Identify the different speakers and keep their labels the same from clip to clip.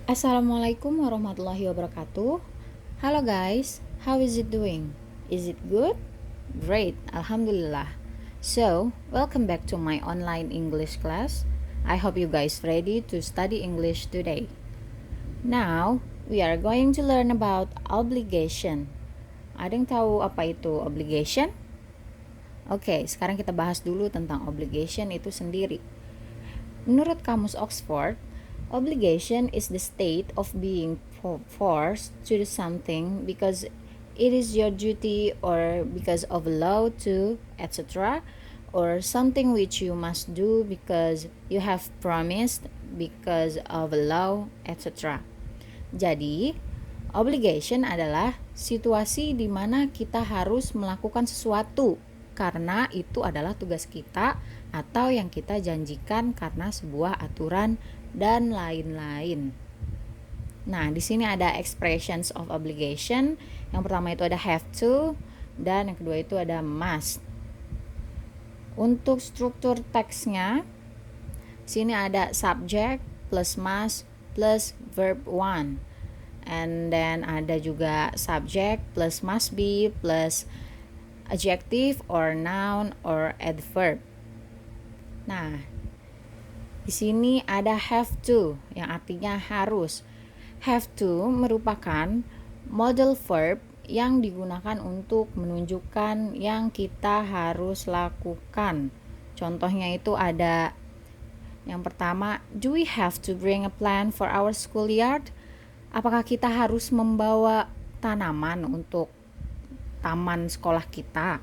Speaker 1: Assalamualaikum warahmatullahi wabarakatuh. Halo guys, how is it doing? Is it good? Great, Alhamdulillah. So, welcome back to my online English class. I hope you guys ready to study English today. Now, we are going to learn about obligation. Ada yang tahu apa itu obligation? Oke, sekarang kita bahas dulu tentang obligation itu sendiri. Menurut Kamus Oxford, obligation is the state of being forced to do something because it is your duty or because of law to, etc., or something which you must do because you have promised because of law, etc. Jadi, obligation adalah situasi di mana kita harus melakukan sesuatu karena itu adalah tugas kita atau yang kita janjikan karena sebuah aturan dan lain-lain. Nah, di sini ada expressions of obligation. Yang pertama itu ada have to dan yang kedua itu ada must. Untuk struktur teksnya, sini ada subject plus must plus verb one. And then ada juga subject plus must be plus adjective or noun or adverb. Nah, di sini ada have to yang artinya harus. Have to merupakan modal verb yang digunakan untuk menunjukkan yang kita harus lakukan. Contohnya itu ada yang pertama, do we have to bring a plant for our schoolyard? Apakah kita harus membawa tanaman untuk taman sekolah kita?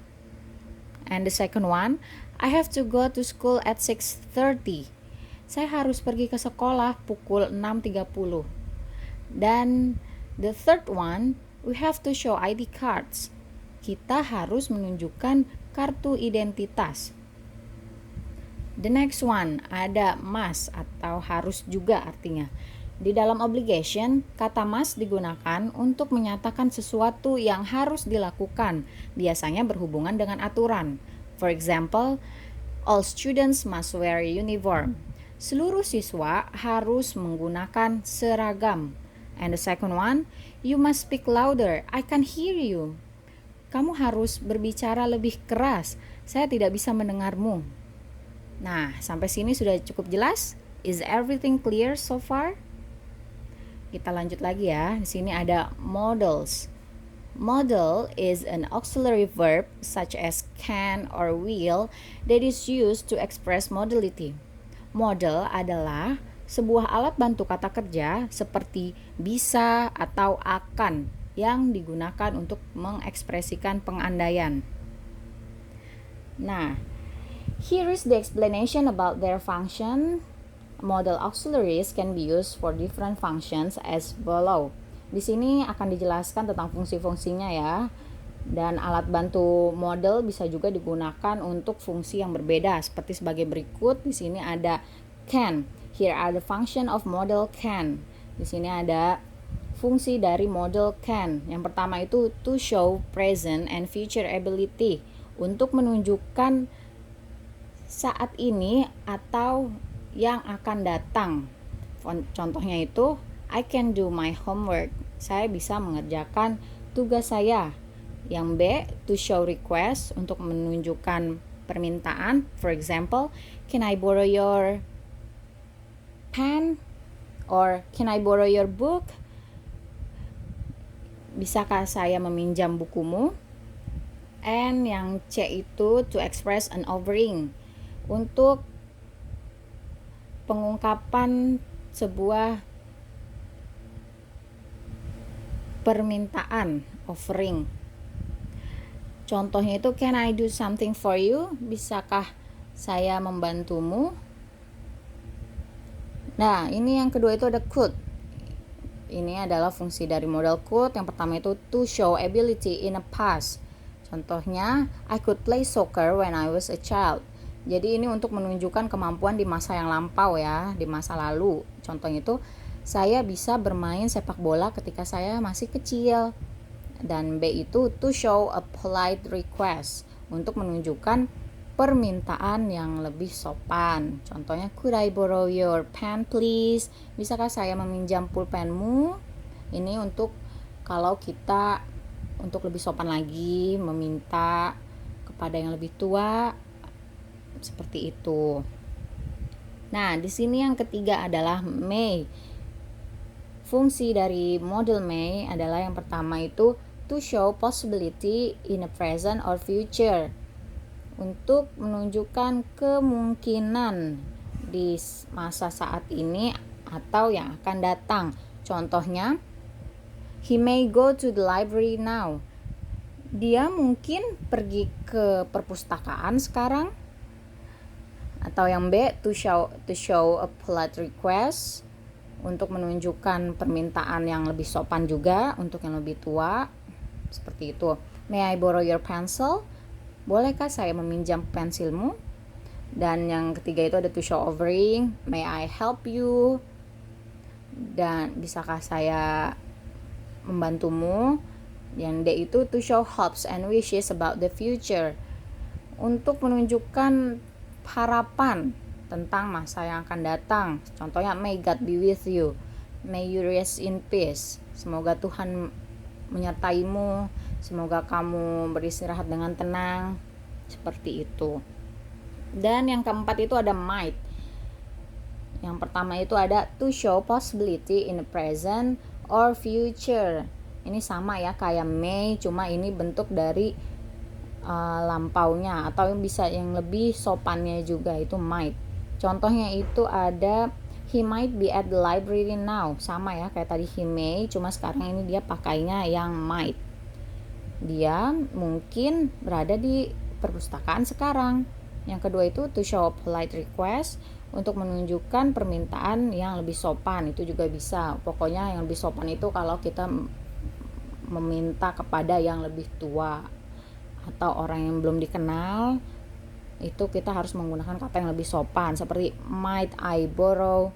Speaker 1: And the second one, I have to go to school at 6:30. Saya harus pergi ke sekolah pukul 6:30. Dan the third one, we have to show ID cards. Kita harus menunjukkan kartu identitas. The next one, ada must atau harus juga artinya. Di dalam obligation, kata must digunakan untuk menyatakan sesuatu yang harus dilakukan, biasanya berhubungan dengan aturan. For example, all students must wear uniform. Seluruh siswa harus menggunakan seragam. And the second one, you must speak louder, I can hear you. Kamu harus berbicara lebih keras, saya tidak bisa mendengarmu. Nah, sampai sini sudah cukup jelas? Is everything clear so far? Kita lanjut lagi ya. Di sini ada modals. Modal is an auxiliary verb such as can or will that is used to express modality. Modal adalah sebuah alat bantu kata kerja seperti bisa atau akan yang digunakan untuk mengekspresikan pengandaian. Nah, here is the explanation about their function. Modal auxiliaries can be used for different functions as below. Di sini akan dijelaskan tentang fungsi-fungsinya ya. Dan alat bantu modal bisa juga digunakan untuk fungsi yang berbeda seperti sebagai berikut. Di sini ada can. Here are the function of modal can. Di sini ada fungsi dari modal can. Yang pertama itu to show present and future ability, untuk menunjukkan saat ini atau yang akan datang. Contohnya itu I can do my homework. Saya bisa mengerjakan tugas saya. Yang B, to show request, untuk menunjukkan permintaan. For example, can I borrow your pen? Or can I borrow your book? Bisakah saya meminjam bukumu? And yang C itu to express an offering, untuk pengungkapan sebuah permintaan, offering. Contohnya itu can I do something for you? Bisakah saya membantumu? Nah, ini yang kedua itu ada could. Ini adalah fungsi dari modal could. Yang pertama itu to show ability in a past. Contohnya, I could play soccer when I was a child. Jadi ini untuk menunjukkan kemampuan di masa yang lampau ya, di masa lalu. Contohnya itu, saya bisa bermain sepak bola ketika saya masih kecil. Dan B itu to show a polite request, untuk menunjukkan permintaan yang lebih sopan. Contohnya, could I borrow your pen please? Bisakah saya meminjam pulpenmu? Ini untuk kalau kita untuk lebih sopan lagi meminta kepada yang lebih tua, seperti itu. Nah, di sini yang ketiga adalah may. Fungsi dari model may adalah yang pertama itu to show possibility in a present or future. Untuk menunjukkan kemungkinan di masa saat ini atau yang akan datang. Contohnya, he may go to the library now. Dia mungkin pergi ke perpustakaan sekarang. Atau yang B, to show a polite request, untuk menunjukkan permintaan yang lebih sopan juga untuk yang lebih tua. Seperti itu. May I borrow your pencil? Bolehkah saya meminjam pensilmu? Dan yang ketiga itu ada to show offering. May I help you? Dan bisakah saya membantumu? Yang D itu to show hopes and wishes about the future. Untuk menunjukkan harapan tentang masa yang akan datang. Contohnya, may God be with you. May you rest in peace. Semoga Tuhan menyertaimu, semoga kamu beristirahat dengan tenang, seperti itu. Dan yang keempat itu ada might. Yang pertama itu ada to show possibility in the present or future. Ini sama ya kayak may, cuma ini bentuk dari lampaunya, atau bisa yang lebih sopannya juga itu might. Contohnya itu ada he might be at the library now. Sama ya kayak tadi he may, cuma sekarang ini dia pakainya yang might. Dia mungkin berada di perpustakaan sekarang. Yang kedua itu to show a polite request, untuk menunjukkan permintaan yang lebih sopan. Itu juga bisa. Pokoknya yang lebih sopan itu kalau kita meminta kepada yang lebih tua atau orang yang belum dikenal, itu kita harus menggunakan kata yang lebih sopan, seperti might I borrow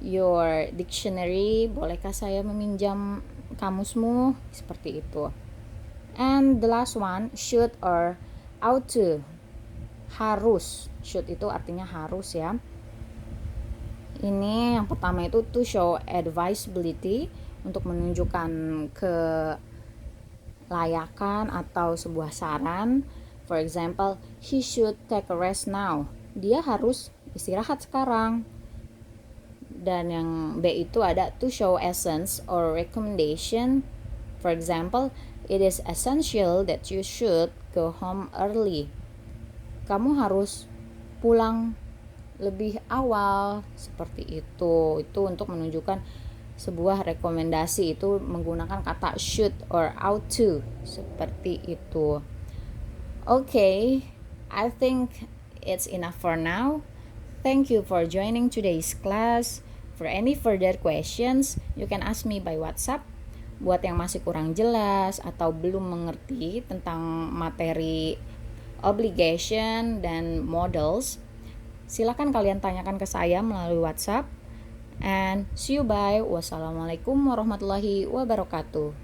Speaker 1: your dictionary? Bolehkah saya meminjam kamusmu? Seperti itu. And the last one, should or ought to. Harus. Should itu artinya harus ya. Ini yang pertama itu to show advisability, untuk menunjukkan kelayakan atau sebuah saran. For example, he should take a rest now. Dia harus istirahat sekarang. Dan yang B itu ada to show essence or recommendation. For example, it is essential that you should go home early. Kamu harus pulang lebih awal, seperti itu. Itu untuk menunjukkan sebuah rekomendasi, itu menggunakan kata should or ought to, seperti itu. Okay, I think it's enough for now. Thank you for joining today's class. For any further questions, you can ask me by WhatsApp. Buat yang masih kurang jelas atau belum mengerti tentang materi obligation dan models, silakan kalian tanyakan ke saya melalui WhatsApp. And see you bye. Wassalamualaikum warahmatullahi wabarakatuh.